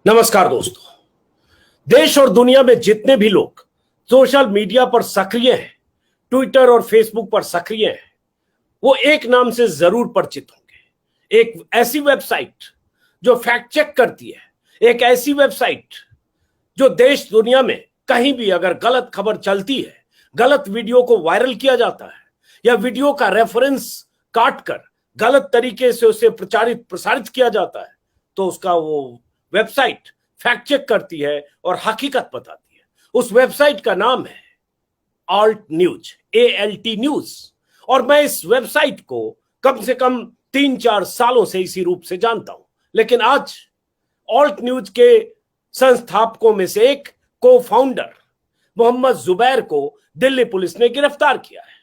नमस्कार दोस्तों। देश और दुनिया में जितने भी लोग सोशल मीडिया पर सक्रिय हैं, ट्विटर और फेसबुक पर सक्रिय हैं, वो एक नाम से जरूर परिचित होंगे। एक ऐसी वेबसाइट जो फैक्ट चेक करती है, एक ऐसी वेबसाइट जो देश दुनिया में कहीं भी अगर गलत खबर चलती है, गलत वीडियो को वायरल किया जाता है या वीडियो का रेफरेंस काटकर गलत तरीके से उसे प्रसारित किया जाता है, तो उसका वो वेबसाइट फैक्ट चेक करती है और हकीकत बताती है। उस वेबसाइट का नाम है ऑल्ट न्यूज, ALT न्यूज। और मैं इस वेबसाइट को कम से कम 3-4 सालों से इसी रूप से जानता हूं, लेकिन आज ऑल्ट न्यूज के संस्थापकों में से एक को फाउंडर मोहम्मद जुबैर को दिल्ली पुलिस ने गिरफ्तार किया है।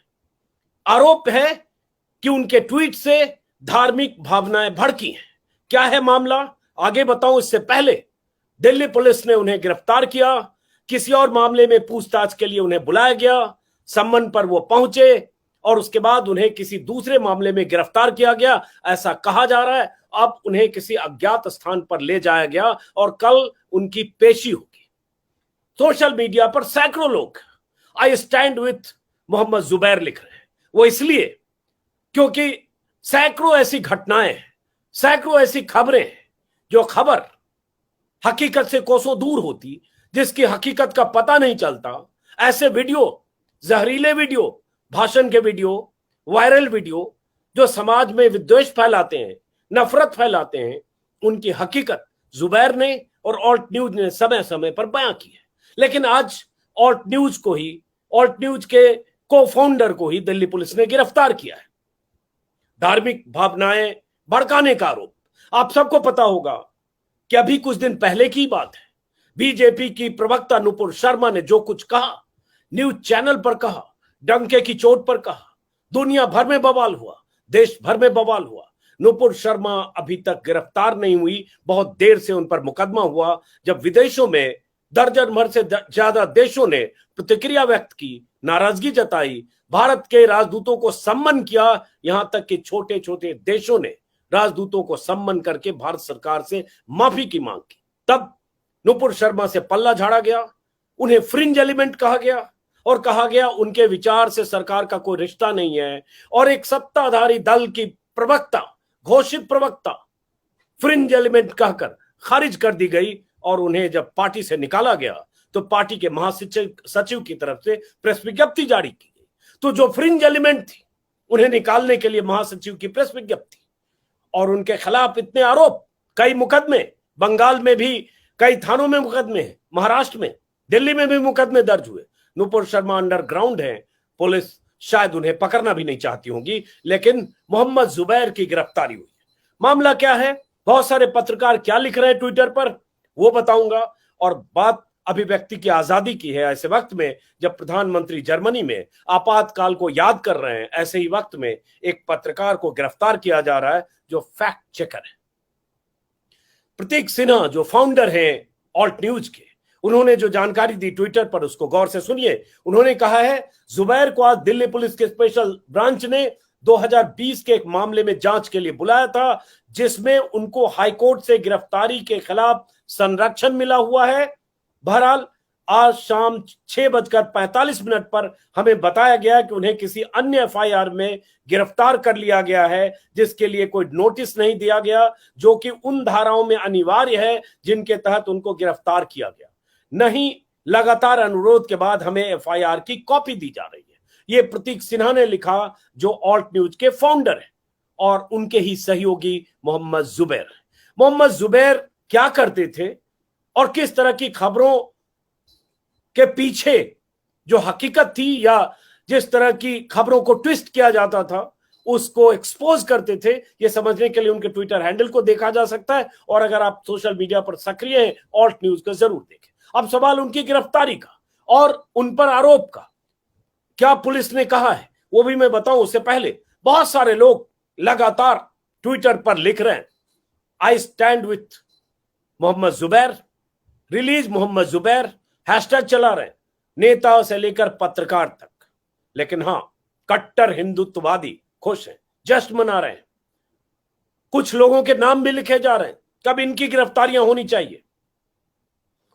आरोप है कि उनके ट्वीट से धार्मिक भावनाएं भड़की हैं। क्या है मामला, आगे बताऊं इससे पहले दिल्ली पुलिस ने उन्हें गिरफ्तार किया। किसी और मामले में पूछताछ के लिए उन्हें बुलाया गया, सम्मन पर वो पहुंचे और उसके बाद उन्हें किसी दूसरे मामले में गिरफ्तार किया गया, ऐसा कहा जा रहा है। अब उन्हें किसी अज्ञात स्थान पर ले जाया गया और कल उनकी पेशी होगी। सोशल मीडिया पर सैकड़ों लोग I stand with Mohammed Zubair लिख रहे हैं। वो इसलिए क्योंकि सैकड़ों ऐसी घटनाएं, सैकड़ों ऐसी खबरें जो खबर हकीकत से कोसों दूर होती, जिसकी हकीकत का पता नहीं चलता, ऐसे वीडियो, जहरीले वीडियो, भाषण के वीडियो, वायरल वीडियो जो समाज में विद्वेष फैलाते हैं, नफरत फैलाते हैं, उनकी हकीकत जुबैर ने और ऑल्ट न्यूज ने समय समय पर बयां की है। लेकिन आज ऑल्ट न्यूज के को फाउंडर को ही दिल्ली पुलिस ने गिरफ्तार किया है। धार्मिक भावनाएं भड़काने का आरोप। आप सबको पता होगा कि अभी कुछ दिन पहले की बात है, बीजेपी की प्रवक्ता नुपुर शर्मा ने जो कुछ कहा, न्यूज चैनल पर कहा, डंके की चोट पर कहा, दुनिया भर में बवाल हुआ, देश भर में बवाल हुआ। नुपुर शर्मा अभी तक गिरफ्तार नहीं हुई। बहुत देर से उन पर मुकदमा हुआ। जब विदेशों में दर्जन भर से ज्यादा देशों ने प्रतिक्रिया व्यक्त की, नाराजगी जताई, भारत के राजदूतों को सम्मान किया, यहां तक कि छोटे छोटे देशों ने राजदूतों को सम्मान करके भारत सरकार से माफी की मांग की, तब नुपुर शर्मा से पल्ला झाड़ा गया। उन्हें फ्रिंज एलिमेंट कहा गया और कहा गया उनके विचार से सरकार का कोई रिश्ता नहीं है। और एक सत्ताधारी दल की प्रवक्ता, घोषित प्रवक्ता, फ्रिंज एलिमेंट कहकर खारिज कर दी गई। और उन्हें जब पार्टी से निकाला गया तो पार्टी के महासचिव की तरफ से प्रेस विज्ञप्ति जारी की गई। तो जो फ्रिंज एलिमेंट थी, उन्हें निकालने के लिए महासचिव की प्रेस विज्ञप्ति और उनके खिलाफ इतने आरोप, कई मुकदमे, बंगाल में भी कई थानों में मुकदमे, महाराष्ट्र में, दिल्ली में भी मुकदमे दर्ज हुए। नुपुर शर्मा अंडरग्राउंड है, पुलिस शायद उन्हें पकड़ना भी नहीं चाहती होगी, लेकिन मोहम्मद जुबैर की गिरफ्तारी हुई। मामला क्या है, बहुत सारे पत्रकार क्या लिख रहे हैं ट्विटर पर, वो बताऊंगा। और बात अभिव्यक्ति की आजादी की है ऐसे वक्त में जब प्रधानमंत्री जर्मनी में आपातकाल को याद कर रहे हैं, ऐसे ही वक्त में एक पत्रकार को गिरफ्तार किया जा रहा है जो फैक्ट चेकर है। प्रतीक सिन्हा जो फाउंडर हैं ऑल्ट न्यूज के, उन्होंने जो जानकारी दी ट्विटर पर, उसको गौर से सुनिए। उन्होंने कहा है, जुबैर को आज दिल्ली पुलिस के स्पेशल ब्रांच ने 2020 के एक मामले में जांच के लिए बुलाया था, जिसमें उनको हाईकोर्ट से गिरफ्तारी के खिलाफ संरक्षण मिला हुआ है। बहरहाल आज शाम 6:45 पर हमें बताया गया कि उन्हें किसी अन्य FIR में गिरफ्तार कर लिया गया है, जिसके लिए कोई नोटिस नहीं दिया गया, जो कि उन धाराओं में अनिवार्य है जिनके तहत उनको गिरफ्तार किया गया। नहीं, लगातार अनुरोध के बाद हमें FIR की कॉपी दी जा रही है। ये प्रतीक सिन्हा ने लिखा, जो ऑल्ट न्यूज के फाउंडर है और उनके ही सहयोगी मोहम्मद जुबैर। मोहम्मद जुबैर क्या करते थे और किस तरह की खबरों के पीछे जो हकीकत थी या जिस तरह की खबरों को ट्विस्ट किया जाता था, उसको एक्सपोज करते थे, ये समझने के लिए उनके ट्विटर हैंडल को देखा जा सकता है। और अगर आप सोशल मीडिया पर सक्रिय हैं, ऑल्ट न्यूज को जरूर देखें। अब सवाल उनकी गिरफ्तारी का और उन पर आरोप का, क्या पुलिस ने कहा है वो भी मैं बताऊं। उससे पहले बहुत सारे लोग लगातार ट्विटर पर लिख रहे हैं, I stand with Mohammed Zubair, release Mohammed Zubair, hashtag चला रहे हैं, नेता से लेकर पत्रकार तक। लेकिन हां, कट्टर हिंदुत्ववादी खुश हैं, जश्न मना रहे हैं। कुछ लोगों के नाम भी लिखे जा रहे हैं, कब इनकी गिरफ्तारियां होनी चाहिए।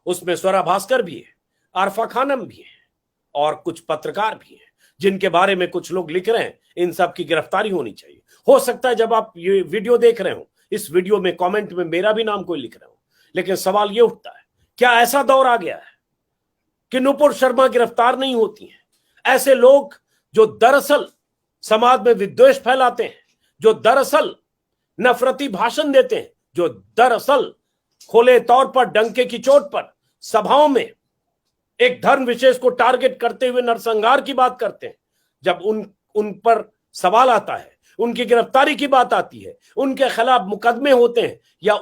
उसमें स्वरा भास्कर भी है, आरफा खानम भी है और कुछ पत्रकार भी हैं जिनके बारे में कुछ लोग लिख रहे हैं। इन सब की गिरफ्तारी होनी चाहिए। हो सकता है जब आप ये वीडियो देख रहे हो, इस वीडियो में कमेंट में मेरा भी नाम कोई लिख रहा हो, लेकिन सवाल ये उठता है, क्या ऐसा दौर आ गया है कि नुपुर शर्मा गिरफ्तार नहीं होती हैं? ऐसे लोग जो दरअसल समाज में विद्वेष फैलाते हैं, जो दरअसल नफरती भाषण देते हैं, जो दरअसल खुले तौर पर डंके की चोट पर सभाओं में एक धर्म विशेष को टारगेट करते हुए नरसंहार की बात करते हैं, जब उन पर सवाल आता है, उनकी गिरफ्तारी की बात आती है, उनके खिलाफ मुकदमे होते हैं या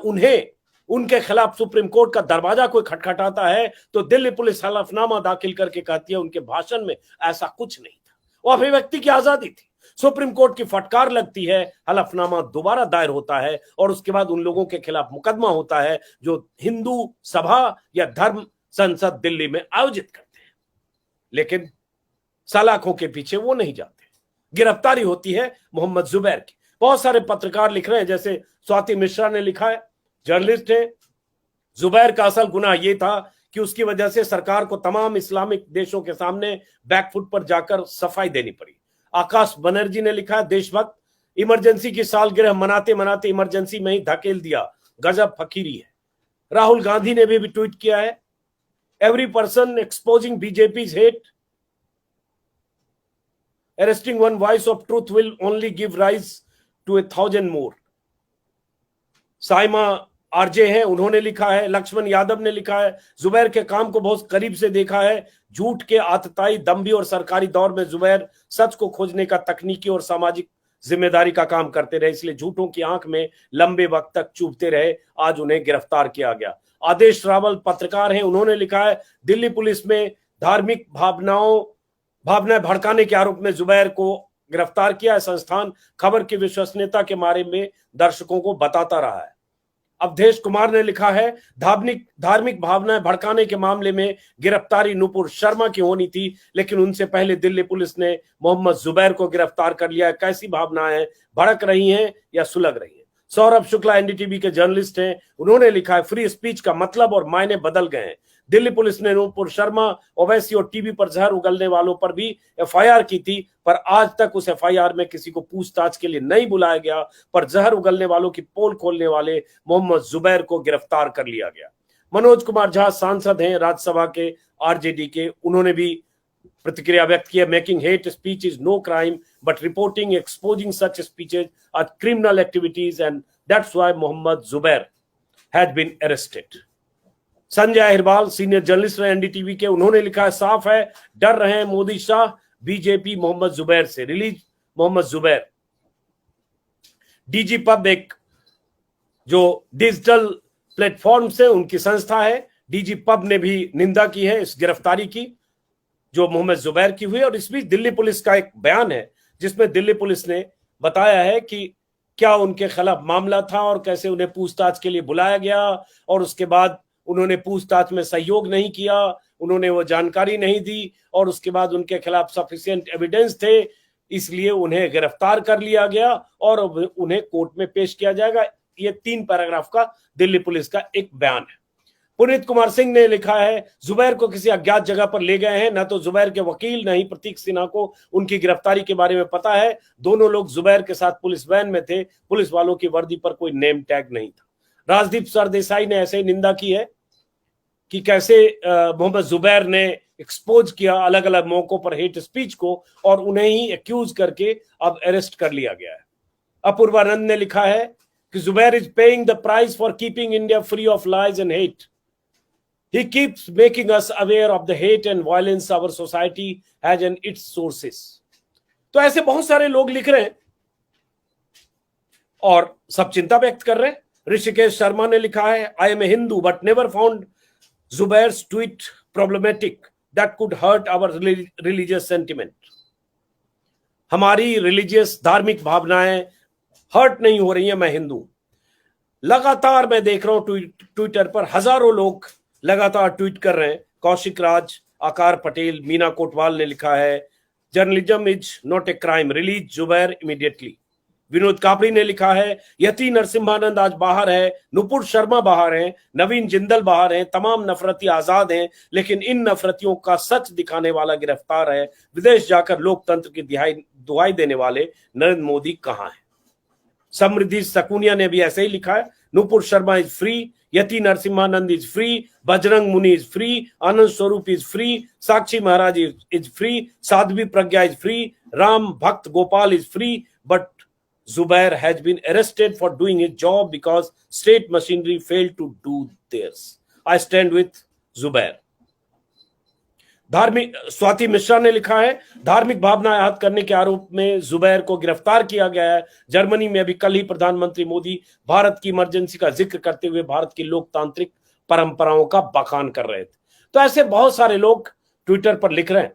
उनके खिलाफ सुप्रीम कोर्ट का दरवाजा कोई खटखटाता है, तो दिल्ली पुलिस हलफनामा दाखिल करके कहती है उनके भाषण में ऐसा कुछ नहीं था, वो अभिव्यक्ति की आजादी थी। सुप्रीम कोर्ट की फटकार लगती है, हलफनामा दोबारा दायर होता है और उसके बाद उन लोगों के खिलाफ मुकदमा होता है जो हिंदू सभा या धर्म संसद दिल्ली में आयोजित करते हैं। लेकिन सलाखों के पीछे वो नहीं जाते। गिरफ्तारी होती है मोहम्मद जुबैर की। बहुत सारे पत्रकार लिख रहे हैं, जैसे स्वाति मिश्रा ने लिखा है, जर्नलिस्ट है, जुबैर का असल गुनाह यह था कि उसकी वजह से सरकार को तमाम इस्लामिक देशों के सामने बैकफुट पर जाकर सफाई देनी पड़ी। आकाश बनर्जी ने लिखा है, देशभक्त इमरजेंसी की सालगिरह मनाते मनाते इमरजेंसी में ही धकेल दिया, गजब फकीरी है। राहुल गांधी ने भी ट्वीट किया है, every person exposing BJP's hate, arresting one voice of truth will only give rise to 1,000 more. Saima RJ है, उन्होंने लिखा है, लक्ष्मण यादव ने लिखा है, जुबैर के काम को बहुत करीब से देखा है, झूठ के आतताई, दम्भी और सरकारी दौर में जुबैर सच को खोजने का तकनीकी और सामाजिक जिम्मेदारी का काम करते रहे, इसलिए झूठों की आंख में लंबे वक्त तक चुभते रहे। आज उन्हें गिरफ्तार किया गया। आदेश रावल पत्रकार हैं, उन्होंने लिखा है, दिल्ली पुलिस में धार्मिक भावनाएं भड़काने के आरोप में जुबैर को गिरफ्तार किया है। संस्थान खबर की विश्वसनीयता के बारे में दर्शकों को बताता रहा है। अवधेश कुमार ने लिखा है, धार्मिक भावनाएं भड़काने के मामले में गिरफ्तारी नुपुर शर्मा की होनी थी, लेकिन उनसे पहले दिल्ली पुलिस ने मोहम्मद जुबैर को गिरफ्तार कर लिया है। कैसी भावनाएं भड़क रही हैं या सुलग रही हैं? सौरभ शुक्ला एनडीटीवी के जर्नलिस्ट हैं, उन्होंने लिखा है, फ्री स्पीच का मतलब और मायने बदल गए हैं। दिल्ली पुलिस ने नुपुर शर्मा, ओवैसी और टीवी पर जहर उगलने वालों पर भी एफआईआर की थी, पर आज तक उस एफआईआर में किसी को पूछताछ के लिए नहीं बुलाया गया। पर जहर उगलने वालों की पोल खोलने वाले मोहम्मद जुबैर को गिरफ्तार कर लिया गया। मनोज कुमार झा सांसद हैं राज्यसभा के आरजेडी के, उन्होंने भी प्रतिक्रिया व्यक्त की है। Making hate speech is no crime but reporting exposing such speeches are criminal activities and that's why Mohammed Zubair has been arrested. Sanjay Ahirwal senior journalist रहे एनडीटीवी के, उन्होंने लिखा है, साफ है डर रहे हैं मोदी शाह बीजेपी मोहम्मद जुबैर से। Release Mohammed Zubair. DigiPub एक जो डिजिटल प्लेटफॉर्म से उनकी संस्था है, डीजी पब ने भी निंदा की है इस गिरफ्तारी की जो मोहम्मद जुबैर की हुई। और इस बीच दिल्ली पुलिस का एक बयान है जिसमें दिल्ली पुलिस ने बताया है कि क्या उनके खिलाफ मामला था और कैसे उन्हें पूछताछ के लिए बुलाया गया और उसके बाद उन्होंने पूछताछ में सहयोग नहीं किया, उन्होंने वो जानकारी नहीं दी और उसके बाद उनके खिलाफ सफिशिएंट एविडेंस थे, इसलिए उन्हें गिरफ्तार कर लिया गया और उन्हें कोर्ट में पेश किया जाएगा। ये 3 पैराग्राफ का दिल्ली पुलिस का एक बयान है। पुनीत कुमार सिंह ने लिखा है, जुबैर को किसी अज्ञात जगह पर ले गए हैं, न तो जुबैर के वकील न ही प्रतीक सिन्हा को उनकी गिरफ्तारी के बारे में पता है। दोनों लोग जुबैर के साथ पुलिस वैन में थे, पुलिस वालों की वर्दी पर कोई नेम टैग नहीं था। राजदीप सरदेसाई ने ऐसे ही निंदा की है कि कैसे मोहम्मद जुबैर ने एक्सपोज किया अलग अलग मौकों पर हेट स्पीच को और उन्हें ही एक्यूज करके अब अरेस्ट कर लिया गया है। अपूर्वानंद ने लिखा है कि Zubair is paying the price for keeping India free of lies and hate. He keeps making us aware of the hate and violence our society has and its sources. तो ऐसे बहुत सारे लोग लिख रहे हैं और सब चिंता व्यक्त कर रहे हैं। ऋषिकेश शर्मा ने लिखा है, I am a Hindu but never found Zubair's tweet problematic that could hurt our religious sentiment. हमारी रिलीजियस धार्मिक भावनाएं हर्ट नहीं हो रही हैं, मैं हिंदू। लगातार मैं देख रहा हूं ट्विटर पर हजारों लोग लगातार ट्वीट कर रहे हैं। कौशिक राज, आकार पटेल, मीना कोटवाल ने लिखा है, journalism is not a crime, release Zubair immediately. Vinod Kapri ने लिखा है, यति नरसिम्हानंद आज बाहर है, नुपुर शर्मा बाहर हैं, नवीन जिंदल बाहर हैं, तमाम नफरती आजाद हैं, लेकिन इन नफरतियों का सच दिखाने वाला गिरफ्तार है। विदेश जाकर लोकतंत्र की दुहाई देने वाले नरेंद्र मोदी कहां हैं? समृद्धि सकुनिया ने भी ऐसे ही लिखा है, Nupur Sharma is free, Yati Narsimhanand is free, Bajrang Muni is free, Anand Swaroop is free, Sakshi Maharaj is free, Sadhvi Pragya is free, Ram Bhakt Gopal is free, but Zubair has been arrested for doing his job because state machinery failed to do theirs. I stand with Zubair. धार्मिक स्वाति मिश्रा ने लिखा है, धार्मिक भावना आहत करने के आरोप में जुबैर को गिरफ्तार किया गया है। जर्मनी में अभी कल ही प्रधानमंत्री मोदी भारत की इमरजेंसी का जिक्र करते हुए भारत की लोकतांत्रिक परंपराओं का बखान कर रहे थे। तो ऐसे बहुत सारे लोग ट्विटर पर लिख रहे हैं,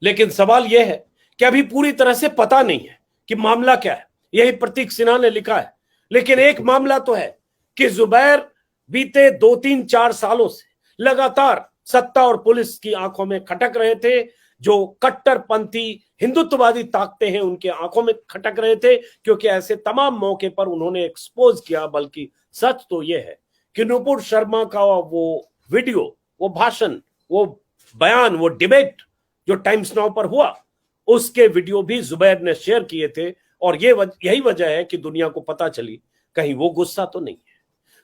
लेकिन सवाल यह है कि अभी पूरी तरह से पता नहीं है कि मामला क्या है। यही प्रतीक सिन्हा ने लिखा है, लेकिन एक मामला तो है कि जुबैर बीते 2-3-4 सालों से लगातार सत्ता और पुलिस की आंखों में खटक रहे थे। जो कट्टरपंथी हिंदुत्ववादी ताकतें हैं उनके आंखों में खटक रहे थे, क्योंकि ऐसे तमाम मौके पर उन्होंने एक्सपोज किया। बल्कि सच तो यह है कि नुपुर शर्मा का वो वीडियो, वो भाषण, वो बयान, वो डिबेट जो टाइम्स नाउ पर हुआ, उसके वीडियो भी जुबैर ने शेयर किए थे। और यही वजह है कि दुनिया को पता चली, कहीं वो गुस्सा तो नहीं है,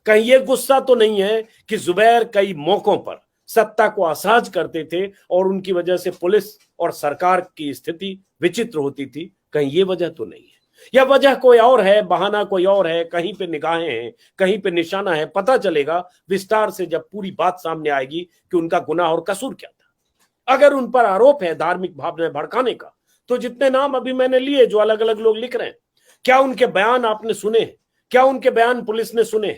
कहीं ये गुस्सा तो नहीं है कि जुबैर कई मौकों पर सत्ता को असहज करते थे और उनकी वजह से पुलिस और सरकार की स्थिति विचित्र होती थी। कहीं ये वजह तो नहीं है, या वजह कोई और है, बहाना कोई और है, कहीं पे निगाहें हैं, कहीं पे निशाना है। पता चलेगा विस्तार से जब पूरी बात सामने आएगी कि उनका गुनाह और कसूर क्या था। अगर उन पर आरोप है धार्मिक भावनाएं भड़काने का, तो जितने नाम अभी मैंने लिए जो अलग अलग लोग लिख रहे हैं, क्या उनके बयान आपने सुने? क्या उनके बयान पुलिस ने सुने?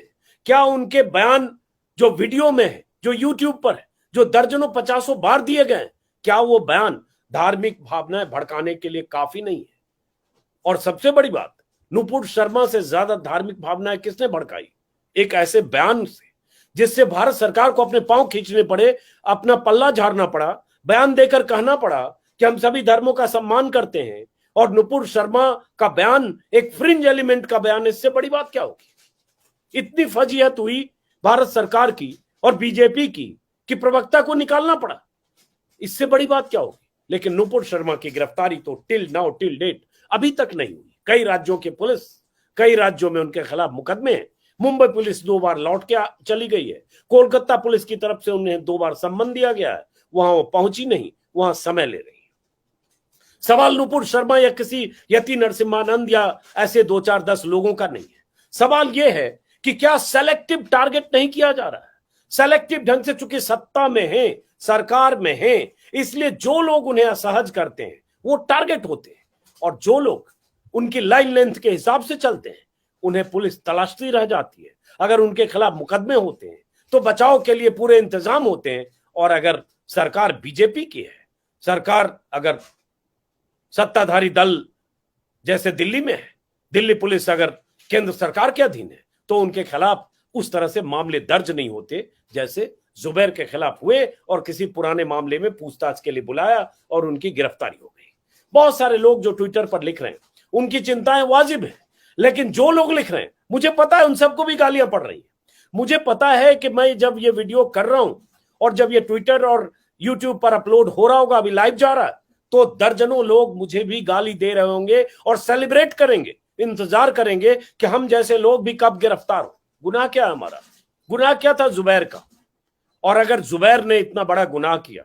क्या उनके बयान जो वीडियो में है, जो यूट्यूब पर है, जो दर्जनों 50 बार दिए गए, क्या वो बयान धार्मिक भावनाएं भड़काने के लिए काफी नहीं है? और सबसे बड़ी बात, नुपुर शर्मा से ज्यादा धार्मिक भावनाएं किसने भड़काई? एक ऐसे बयान से जिससे भारत सरकार को अपने पांव खींचने पड़े, अपना पल्ला झाड़ना पड़ा, बयान देकर कहना पड़ा कि हम सभी धर्मों का सम्मान करते हैं। और नुपुर शर्मा का बयान एक फ्रिंज एलिमेंट का बयान, इससे बड़ी बात क्या होगी? इतनी फजीहत हुई भारत सरकार की और बीजेपी की कि प्रवक्ता को निकालना पड़ा, इससे बड़ी बात क्या होगी? लेकिन नुपुर शर्मा की गिरफ्तारी तो टिल नाउ, टिल डेट अभी तक नहीं हुई। कई राज्यों की पुलिस, कई राज्यों में उनके खिलाफ मुकदमे हैं। मुंबई पुलिस 2 बार लौट के चली गई है, कोलकाता पुलिस की तरफ से उन्हें 2 बार सम्मन दिया गया है, वहां वो पहुंची नहीं, वहां समय ले रही है। सवाल नुपुर शर्मा या किसी यति नरसिम्हानंद या ऐसे 2-4-10 लोगों का नहीं है। सवाल यह है कि क्या सेलेक्टिव टारगेट नहीं किया जा रहा है? सेलेक्टिव ढंग से, चूंकि सत्ता में है, सरकार में है, इसलिए जो लोग उन्हें असहज करते हैं वो टारगेट होते हैं, और जो लोग उनकी लाइन लेंथ के हिसाब से चलते हैं उन्हें पुलिस तलाशती रह जाती है। अगर उनके खिलाफ मुकदमे होते हैं तो बचाव के लिए पूरे इंतजाम होते हैं। और अगर सरकार बीजेपी की है, सरकार अगर सत्ताधारी दल जैसे दिल्ली में है, दिल्ली पुलिस अगर केंद्र सरकार के अधीन है, तो उनके खिलाफ उस तरह से मामले दर्ज नहीं होते जैसे जुबैर के खिलाफ हुए और किसी पुराने मामले में पूछताछ के लिए बुलाया और उनकी गिरफ्तारी हो गई। बहुत सारे लोग जो ट्विटर पर लिख रहे हैं उनकी चिंताएं वाजिब है, लेकिन जो लोग लिख रहे हैं मुझे पता है उन सबको भी गालियां पड़ रही है। मुझे पता है कि मैं जब ये वीडियो कर रहा हूं और जब ये ट्विटर और यूट्यूब पर अपलोड हो रहा होगा, अभी लाइव जा रहा है, तो दर्जनों लोग मुझे भी गाली दे रहे होंगे और सेलिब्रेट करेंगे, इंतजार करेंगे कि हम जैसे लोग भी कब गिरफ्तार हो। गुनाह क्या है हमारा? गुनाह क्या था जुबैर का? और अगर जुबैर ने इतना बड़ा गुनाह किया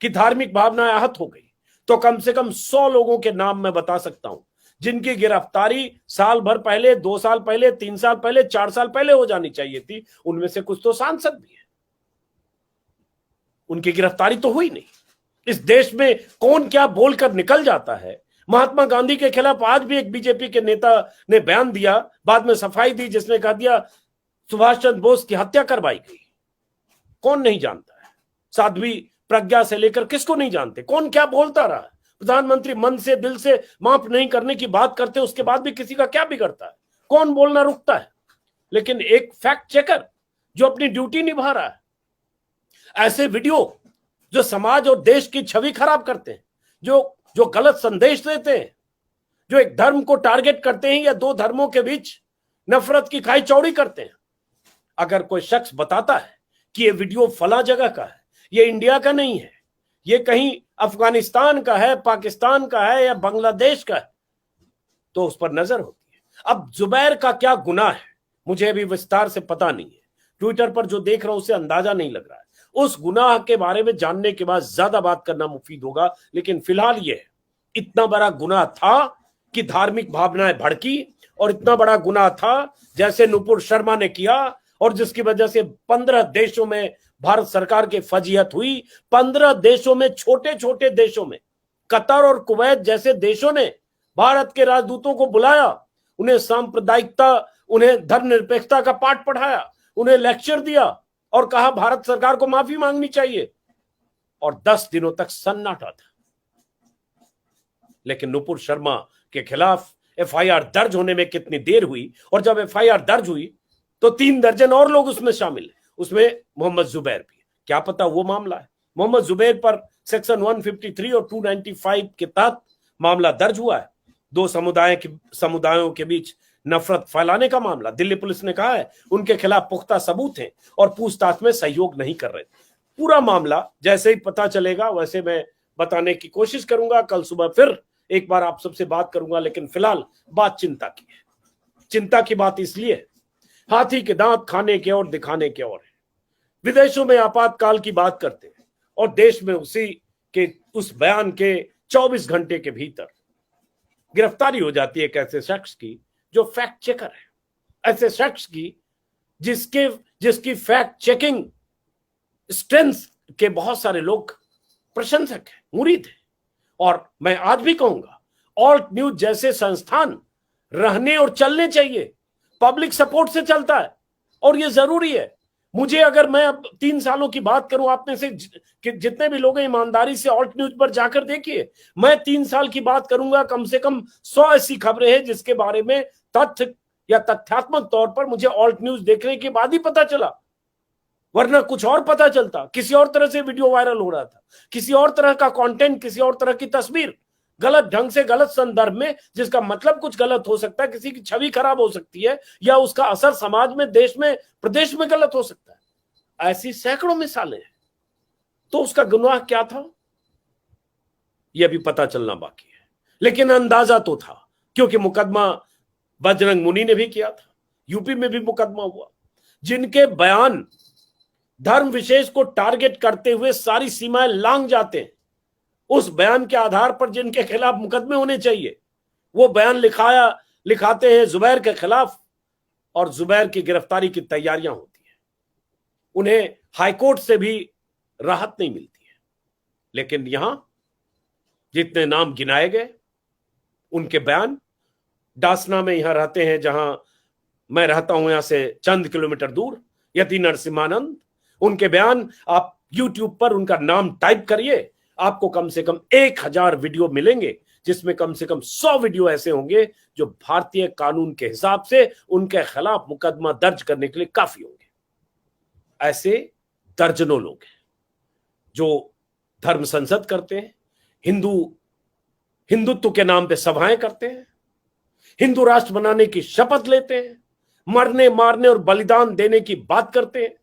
कि धार्मिक भावनाएं आहत हो गई, तो कम से कम 100 लोगों के नाम मैं बता सकता हूं जिनकी गिरफ्तारी साल भर पहले, 2 साल पहले, 3 साल पहले, 4 साल पहले हो जानी चाहिए थी। उनमें से कुछ तो सांसद भी है, उनकी गिरफ्तारी तो हुई नहीं। इस देश में कौन क्या बोलकर निकल जाता है। महात्मा गांधी के खिलाफ आज भी एक बीजेपी के नेता ने बयान दिया, बाद में सफाई दी, जिसने कह दिया सुभाष चंद्र बोस की हत्या करवाई गई। कौन नहीं जानता है? साध्वी प्रज्ञा से लेकर किसको नहीं जानते? कौन क्या बोलता रहा? प्रधानमंत्री मन से, दिल से माफ नहीं करने की बात करते, उसके बाद भी किसी का क्या बिगड़ता है? कौन बोलना रुकता है? लेकिन एक फैक्ट चेकर जो अपनी ड्यूटी निभा रहा है, ऐसे वीडियो जो समाज और देश की छवि खराब करते हैं, जो गलत संदेश देते हैं, जो एक धर्म को टारगेट करते हैं या दो धर्मों के बीच नफरत की खाई चौड़ी करते हैं। अगर कोई शख्स बताता है कि ये वीडियो फला जगह का है, ये इंडिया का नहीं है, ये कहीं अफगानिस्तान का है, पाकिस्तान का है या बांग्लादेश का है, तो उस पर नजर होती है। अब जुबैर का क्या गुनाह है मुझे अभी विस्तार से पता नहीं है, ट्विटर पर जो देख रहा हूं उसे अंदाजा नहीं लग रहा है। उस गुनाह के बारे में जानने के बाद ज्यादा बात करना मुफीद होगा, लेकिन फिलहाल यह इतना बड़ा गुनाह था कि धार्मिक भावनाएं भड़की, और इतना बड़ा गुनाह था जैसे नुपुर शर्मा ने किया, और जिसकी वजह से 15 देशों में भारत सरकार की फजीहत हुई। 15 देशों में, छोटे छोटे देशों में, कतर और कुवैत जैसे देशों ने भारत के राजदूतों को बुलाया, उन्हें सांप्रदायिकता, उन्हें धर्मनिरपेक्षता का पाठ पढ़ाया, उन्हें लेक्चर दिया और कहा भारत सरकार को माफी मांगनी चाहिए, और 10 दिनों तक सन्नाटा था। लेकिन नुपुर शर्मा के खिलाफ एफआईआर दर्ज होने में कितनी देर हुई, और जब एफआईआर दर्ज हुई तो 3 दर्जन और लोग उसमें शामिल है, उसमें मोहम्मद जुबैर भी। क्या पता वो मामला है। मोहम्मद जुबैर पर सेक्शन 153 और 295 के तहत मामला दर्ज हुआ है। दो समुदायों के बीच नफरत फैलाने का मामला। दिल्ली पुलिस ने कहा है उनके खिलाफ पुख्ता सबूत हैं और पूछताछ में सहयोग नहीं कर रहे थे। पूरा मामला जैसे ही पता चलेगा वैसे मैं बताने की कोशिश करूंगा। कल सुबह फिर एक बार आप सबसे बात करूंगा, लेकिन फिलहाल बात चिंता की है। चिंता की बात इसलिए, हाथी के दांत खाने के और दिखाने के और है। विदेशों में आपातकाल की बात करते हैं और देश में उस बयान के 24 घंटे के भीतर गिरफ्तारी हो जाती है एक ऐसे शख्स की जो फैक्ट चेकर है, ऐसे शख्स की जिसकी फैक्ट चेकिंग स्ट्रेंथ के बहुत सारे लोग प्रशंसक हैं, मुरीद हैं। और मैं आज भी कहूंगा, ऑल्ट न्यूज जैसे संस्थान रहने और चलने चाहिए। पब्लिक सपोर्ट से चलता है और यह जरूरी है। मुझे, अगर मैं अब 3 सालों की बात करूं, आप में से जितने भी लोग हैं ईमानदारी से ऑल्ट न्यूज पर जाकर देखिए। मैं 3 साल की बात करूंगा, कम से कम 100 ऐसी खबरें हैं जिसके बारे में तथ्य या तथ्यात्मक तौर पर मुझे ऑल्ट न्यूज देखने के बाद ही पता चला, वरना कुछ और पता चलता। किसी और तरह से वीडियो वायरल हो रहा था, किसी और तरह का कंटेंट, किसी और तरह की तस्वीर, गलत ढंग से, गलत संदर्भ में, जिसका मतलब कुछ गलत हो सकता है, किसी की छवि खराब हो सकती है, या उसका असर समाज में, देश में, प्रदेश में गलत हो सकता है। ऐसी सैकड़ों मिसालें हैं। तो उसका गुनाह क्या था यह भी पता चलना बाकी है, लेकिन अंदाजा तो था, क्योंकि मुकदमा बजरंग मुनि ने भी किया था, यूपी में भी मुकदमा हुआ। जिनके बयान धर्म विशेष को टारगेट करते हुए सारी सीमाएं लांघ जाते हैं, उस बयान के आधार पर जिनके खिलाफ मुकदमे होने चाहिए, वो बयान लिखाते हैं जुबैर के खिलाफ, और जुबैर की गिरफ्तारी की तैयारियां होती हैं। उन्हें हाईकोर्ट से भी राहत नहीं मिलती है। लेकिन यहां जितने नाम गिनाए गए, उनके बयान, डासना में यहां रहते हैं जहां मैं रहता हूं, यहां से चंद किलोमीटर दूर, यति नरसिम्हानंद, उनके बयान आप यूट्यूब पर उनका नाम टाइप करिए, आपको कम से कम 1000 वीडियो मिलेंगे, जिसमें कम से कम 100 वीडियो ऐसे होंगे जो भारतीय कानून के हिसाब से उनके खिलाफ मुकदमा दर्ज करने के लिए काफी होंगे। ऐसे दर्जनों लोग हैं जो धर्म संसद करते हैं, हिंदुत्व के नाम पे सभाएं करते हैं, हिंदू राष्ट्र बनाने की शपथ लेते हैं, मरने, मारने और बलिदान देने की बात करते हैं।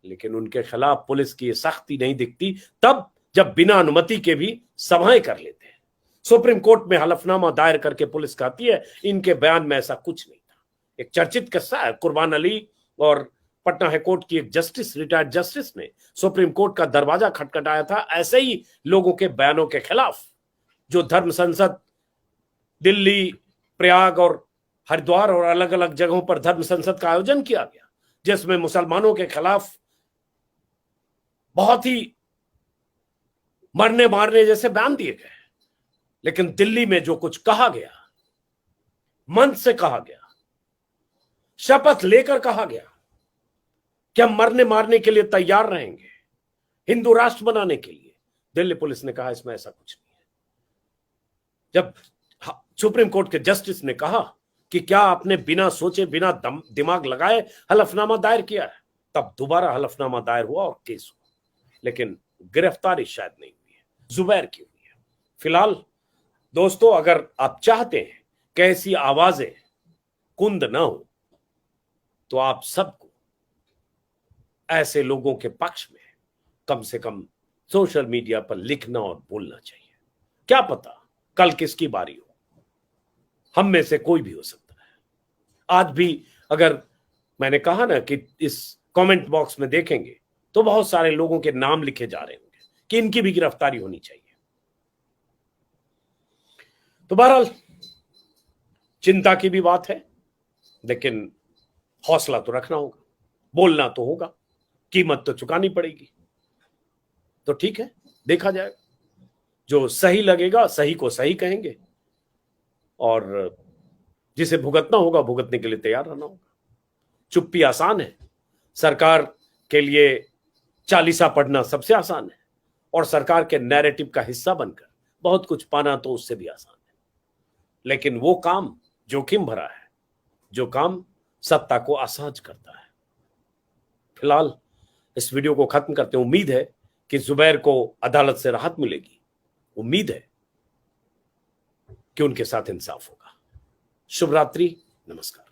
लेकिन उनके खिलाफ पुलिस की सख्ती नहीं दिखती तब जब बिना अनुमति के भी सभाएं कर लेते हैं। सुप्रीम कोर्ट में हलफनामा दायर करके पुलिस कहती है इनके बयान में ऐसा कुछ नहीं था। एक चर्चित किस्सा है, कुर्बान अली और पटना हाईकोर्ट की एक जस्टिस, रिटायर्ड जस्टिस ने सुप्रीम कोर्ट का दरवाजा खटखटाया था ऐसे ही लोगों के बयानों के खिलाफ, जो धर्म संसद दिल्ली, प्रयाग और हरिद्वार और अलग अलग जगहों पर धर्म संसद का आयोजन किया गया, जिसमें मुसलमानों के खिलाफ बहुत ही मरने मारने जैसे बयान दिए गए। लेकिन दिल्ली में जो कुछ कहा गया, मन से कहा गया, शपथ लेकर कहा गया कि हम मरने मारने के लिए तैयार रहेंगे, हिंदू राष्ट्र बनाने के लिए, दिल्ली पुलिस ने कहा इसमें ऐसा कुछ नहीं है। जब सुप्रीम कोर्ट के जस्टिस ने कहा कि क्या आपने बिना सोचे, बिना दिमाग लगाए हलफनामा दायर किया है, तब दोबारा हलफनामा दायर हुआ और केस हुआ। लेकिन गिरफ्तारी शायद नहीं हुई है, जुबैर की हुई है। फिलहाल दोस्तों, अगर आप चाहते हैं कि ऐसी आवाजें कुंद ना हो, तो आप सबको ऐसे लोगों के पक्ष में कम से कम सोशल मीडिया पर लिखना और बोलना चाहिए। क्या पता कल किसकी बारी हो, हम में से कोई भी हो सकता है। आज भी अगर मैंने कहा ना कि इस कमेंट बॉक्स में देखेंगे तो बहुत सारे लोगों के नाम लिखे जा रहे होंगे कि इनकी भी गिरफ्तारी होनी चाहिए। तो बहरहाल चिंता की भी बात है, लेकिन हौसला तो रखना होगा, बोलना तो होगा, कीमत तो चुकानी पड़ेगी। तो ठीक है, देखा जाएगा, जो सही लगेगा सही को सही कहेंगे, और जिसे भुगतना होगा भुगतने के लिए तैयार रहना होगा। चुप्पी आसान है, सरकार के लिए चालीसा पढ़ना सबसे आसान है, और सरकार के नैरेटिव का हिस्सा बनकर बहुत कुछ पाना तो उससे भी आसान है। लेकिन वो काम जोखिम भरा है, जो काम सत्ता को असहज करता है। फिलहाल इस वीडियो को खत्म करते हैं। उम्मीद है कि जुबैर को अदालत से राहत मिलेगी, उम्मीद है कि उनके साथ इंसाफ होगा। शुभ रात्रि, नमस्कार।